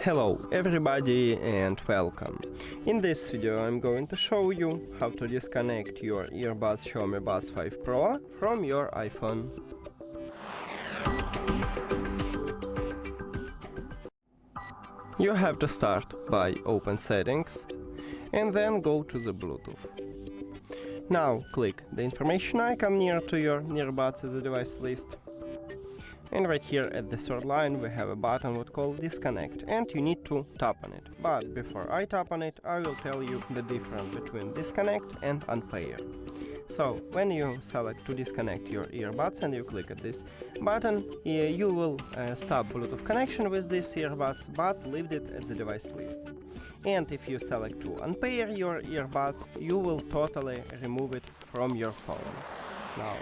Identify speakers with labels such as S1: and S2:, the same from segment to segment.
S1: Hello everybody and welcome. In this video I'm going to show you how to disconnect your earbuds XIAOMI Buds 5 Pro from your iPhone. You have to start by open settings and then go to the Bluetooth. Now click the information icon near to your earbuds at the device list. And right here at the third line we have a button what called Disconnect, and you need to tap on it. But before I tap on it, I will tell you the difference between Disconnect and Unpair. So when you select to disconnect your earbuds and you click at this button, you will stop Bluetooth connection with these earbuds, but leave it at the device list. And if you select to unpair your earbuds, you will totally remove it from your phone. Now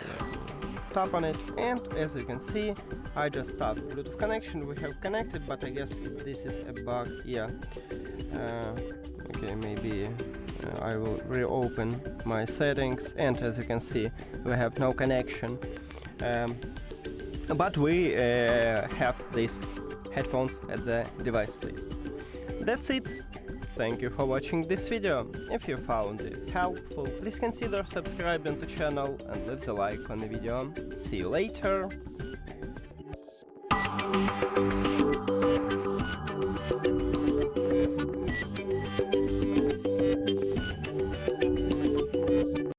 S1: tap on it, and as you can see, I just stopped Bluetooth connection. We have connected, but I guess this is a bug. Yeah. Okay, maybe I will reopen my settings, and as you can see, we have no connection. But we have these headphones at the device list. That's it. Thank you for watching this video. If you found it helpful, please consider subscribing to the channel and leave the like on the video. See you later!